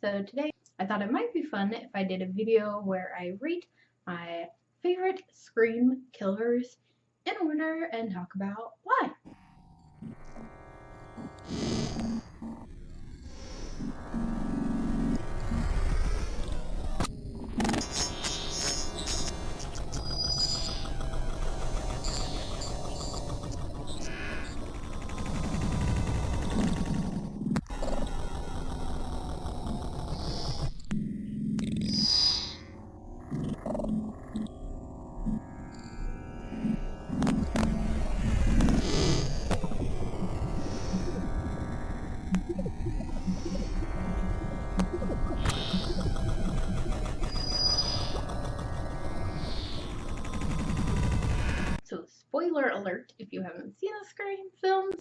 So today I thought it might be fun if I did a video where I rate my favorite Scream killers in order and talk about why. So spoiler alert, if you haven't seen the Scream films,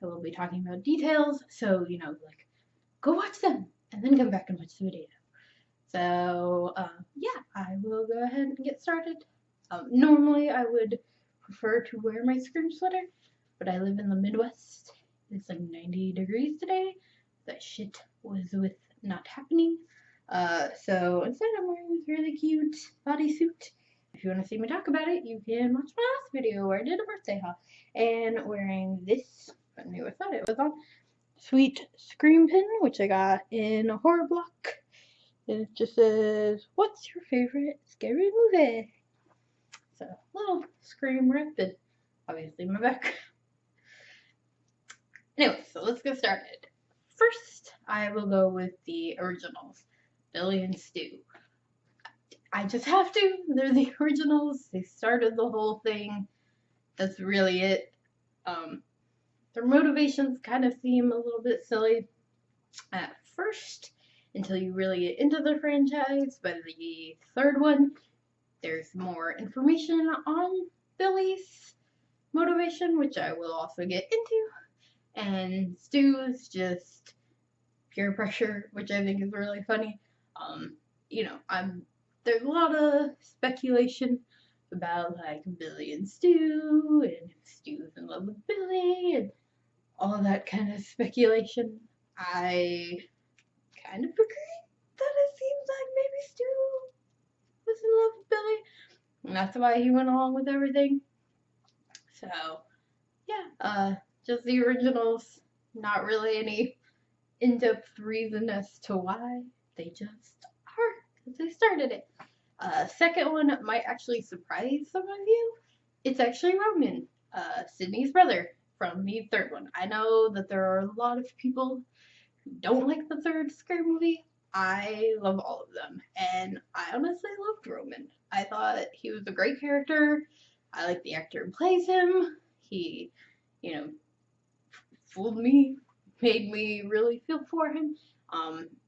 I will be talking about details, so like go watch them and then come back and watch the video. So yeah, I will go ahead and get started. Normally I would prefer to wear my Scream sweater, but I live in the Midwest. It's like 90 degrees today. That shit was with not happening. So instead I'm wearing this really cute bodysuit. If you want to see me talk about it, you can watch my last video where I did a birthday haul. And wearing this, I knew I thought it was on, sweet Scream pin, which I got in a horror block. And it just says, "What's your favorite scary movie?" So, little Scream rip and obviously my back. Anyway, so let's get started. First, I will go with the originals, Billy and Stu. I just have to. They're the originals. They started the whole thing. That's really it. Their motivations kind of seem a little bit silly at first until you really get into the franchise. By the third one, there's more information on Billy's motivation, which I will also get into. And Stu's just peer pressure, which I think is really funny. There's a lot of speculation about like Billy and Stu, and if Stu's in love with Billy, and all of that kind of speculation. I kind of agree that it seems like maybe Stu was in love with Billy, and that's why he went along with everything. So, yeah, just the originals, not really any in-depth reason as to why. They just are, because they started it. Second one might actually surprise some of you. It's actually Roman, Sydney's brother from the third one. I know that there are a lot of people who don't like the third Scream movie. I love all of them, and I honestly loved Roman. I thought he was a great character. I like the actor who plays him. He, fooled me, made me really feel for him.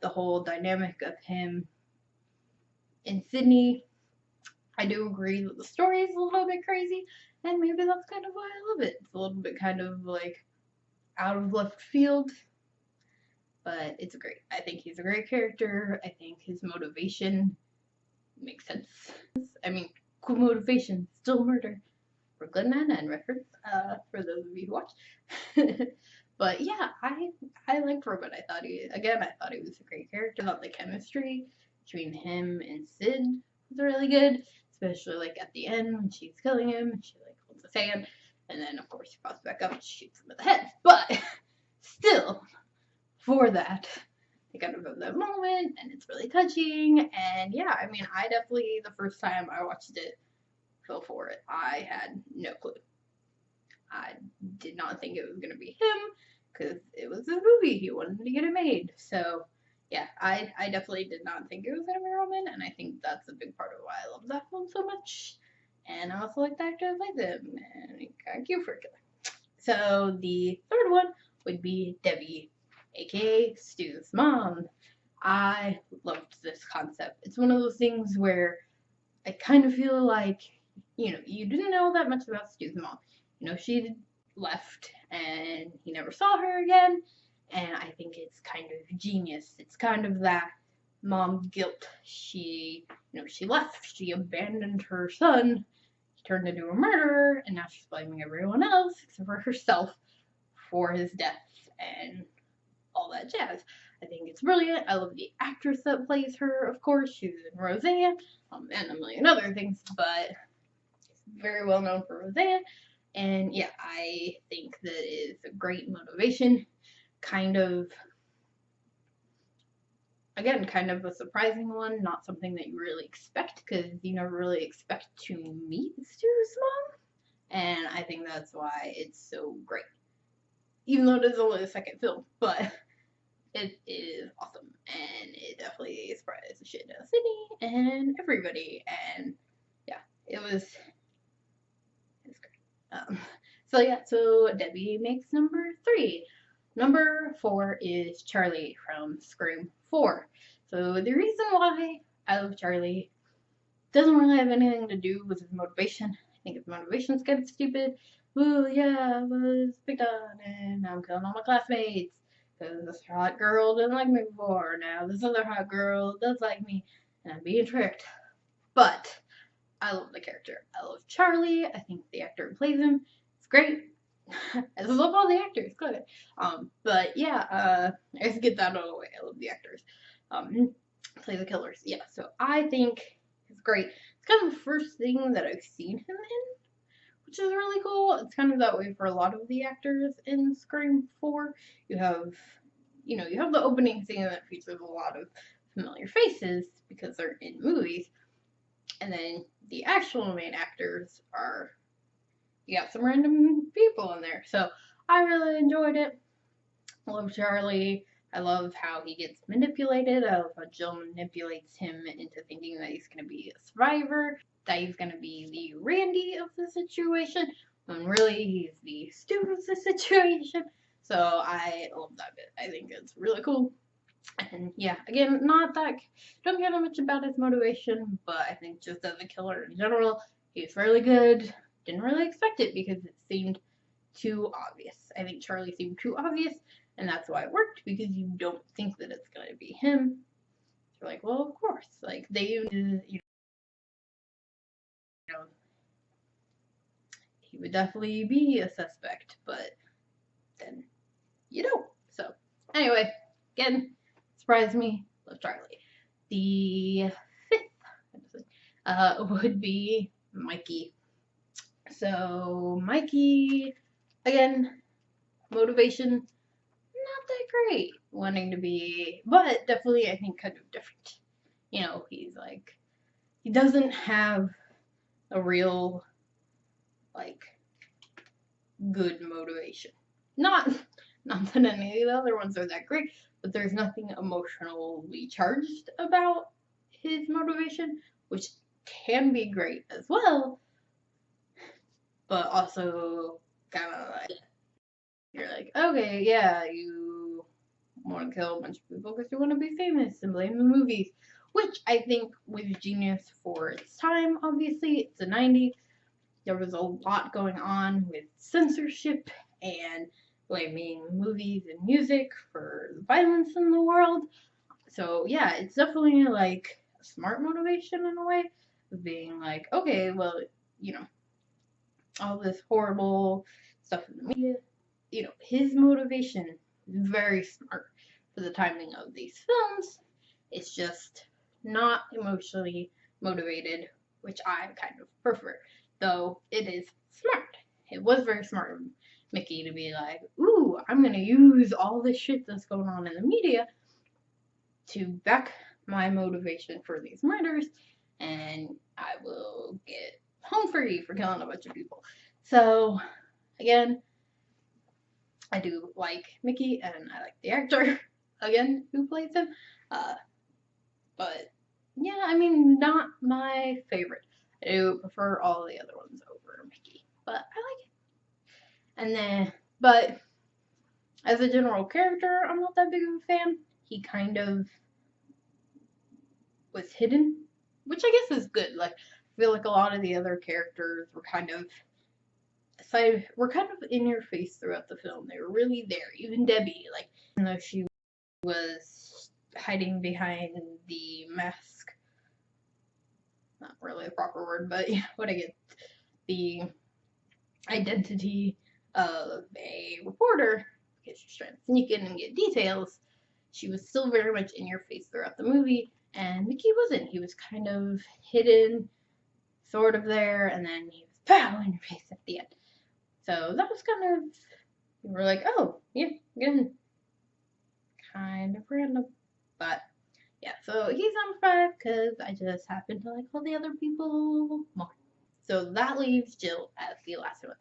The whole dynamic of him and Sydney, I do agree that the story is a little bit crazy, and maybe that's kind of why I love it. It's a little bit kind of like out of left field, but it's great. I think he's a great character. I think his motivation makes sense. I mean, cool motivation, still murder. Brooklyn Nine-Nine reference, for those of you who watch. But yeah, I liked Roman. I thought he was a great character. I thought the chemistry between him and Sid was really good, especially like at the end when she's killing him and she like holds his hand, and then of course he pops back up and shoots him in the head. But still, for that, they kind of have that moment, and it's really touching. And yeah, I mean, I definitely, the first time I watched it, fell for it. I had no clue. I did not think it was going to be him, because it was a movie. He wanted to get it made. So, yeah, I definitely did not think it was going to be Roman, and I think that's a big part of why I love that film so much. And I also like the actor who played him, and he got cute for a killer. So, the third one would be Debbie, aka Stu's mom. I loved this concept. It's one of those things where I kind of feel like, you didn't know that much about Stu's mom. She left and he never saw her again, and I think it's kind of genius. It's kind of that mom guilt. She left, she abandoned her son, he turned into a murderer, and now she's blaming everyone else except for herself for his death and all that jazz. I think it's brilliant. I love the actress that plays her, of course. She's in Roseanne, and a million other things, but very well known for Roseanne. And yeah, I think that is a great motivation. Kind of, again, kind of a surprising one, not something that you really expect, because you never really expect to meet Stu's mom. And I think that's why it's so great. Even though it is only the second film, but it is awesome, and it definitely surprised the shit out of Sydney and everybody, and yeah, it was great. So yeah, so Debbie makes number 3. Number 4 is Charlie from Scream 4. So the reason why I love Charlie doesn't really have anything to do with his motivation. I think his motivation's kind of stupid. Well, yeah, I was picked on and I'm killing all my classmates because this hot girl didn't like me before. Now this other hot girl does like me and I'm being tricked. But I love the character. I love Charlie. I think the actor who plays him is great. I love all the actors. Good. But yeah, I just get that out of the way. I love the actors. Play the killers. Yeah. So I think it's great. It's kind of the first thing that I've seen him in, which is really cool. It's kind of that way for a lot of the actors in Scream 4. You have the opening scene that features a lot of familiar faces because they're in movies. And then the actual main actors you got some random people in there. So I really enjoyed it. I love Charlie. I love how he gets manipulated. I love how Jill manipulates him into thinking that he's going to be a survivor, that he's going to be the Randy of the situation, when really he's the Stu of the situation. So I love that bit. I think it's really cool. And yeah, again, don't care that much about his motivation, but I think just as a killer in general, he's really good. Didn't really expect it because it seemed too obvious. I think Charlie seemed too obvious, and that's why it worked, because you don't think that it's going to be him. You're like, well, of course. Like, he would definitely be a suspect, but then you don't. So, anyway, again, surprised me. Love Charlie. The 5th would be Mikey. So, Mikey, again, motivation, not that great. Wanting to be, but definitely, I think, kind of different. He doesn't have a real, good motivation. Not that any of the other ones are that great, but there's nothing emotionally charged about his motivation, which can be great as well, but also kind of like, you're like, okay, yeah, you want to kill a bunch of people because you want to be famous and blame the movies, which I think was genius for its time. Obviously, it's the 90s. There was a lot going on with censorship and blaming movies and music for the violence in the world. So yeah, it's definitely like a smart motivation in a way of being like, okay, well, all this horrible stuff in the media, his motivation is very smart for the timing of these films. It's just not emotionally motivated, which I kind of prefer, though it is smart. It was very smart of Mickey to be like, ooh, I'm gonna use all this shit that's going on in the media to back my motivation for these murders, and I will get home free for killing a bunch of people. So, again, I do like Mickey, and I like the actor, again, who plays him. But, yeah, I mean, not my favorite. I do prefer all the other ones over Mickey, but I like it. And then, but as a general character, I'm not that big of a fan. He kind of was hidden, which I guess is good. Like, I feel like a lot of the other characters were kind of in your face throughout the film. They were really there. Even Debbie, like, even though she was hiding behind the mask, not really a proper word, but what I get, the identity of a reporter, because she's trying to sneak in and get details. she was still very much in your face throughout the movie, and Mickey wasn't. He was kind of hidden, sort of there, and then he was pow in your face at the end. So that was kind of, we were like, oh, yeah, again, kind of random. But yeah, so he's number 5 because I just happen to like all the other people more. So that leaves Jill as the last one.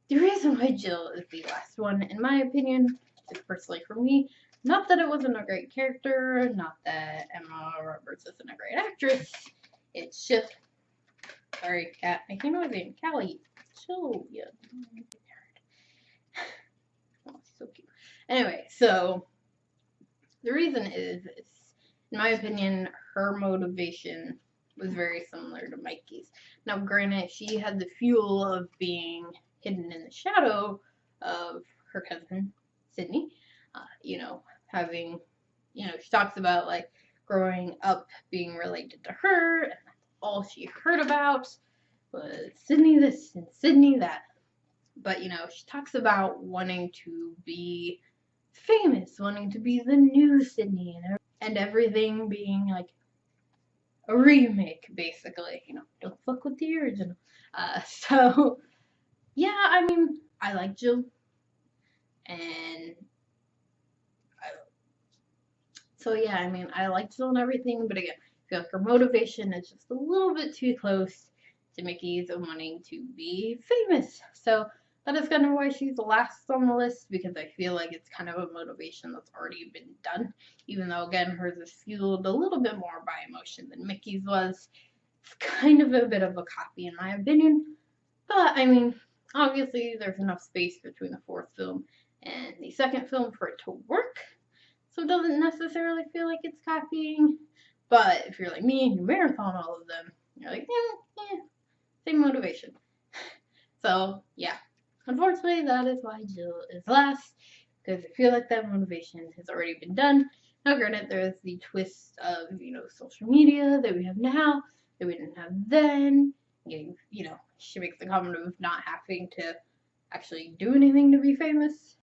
The reason why Jill is the last one, in my opinion, is personally for me, not that it wasn't a great character, not that Emma Roberts isn't a great actress, it's just, sorry, cat making noise again, Callie, chill, yeah. Oh, so cute. Anyway, so the reason is, in my opinion, her motivation was very similar to Mikey's. Now, granted, she had the fuel of being hidden in the shadow of her cousin, Sydney. You know, having, you know, she talks about like growing up being related to her, and that's all she heard about was Sydney this and Sydney that. But, you know, she talks about wanting to be famous, wanting to be the new Sydney, and everything being like a remake, basically. You know, don't fuck with the original. So yeah, I mean, I like Jill, and so yeah, I mean, I like Jill and everything, but again, I feel like her motivation is just a little bit too close to Mickey's of wanting to be famous. So that is kind of why she's last on the list, because I feel like it's kind of a motivation that's already been done. Even though, again, hers is fueled a little bit more by emotion than Mickey's was. It's kind of a bit of a copy, in my opinion. But, I mean, obviously, there's enough space between the 4th film and the 2nd film for it to work. So it doesn't necessarily feel like it's copying. But if you're like me and you marathon all of them, you're like, yeah, same motivation. So, yeah. Unfortunately, that is why Jill is last, because I feel like that motivation has already been done. Now, granted, there's the twist of, you know, social media that we have now, that we didn't have then. Getting, you know, she makes the comment of not having to actually do anything to be famous.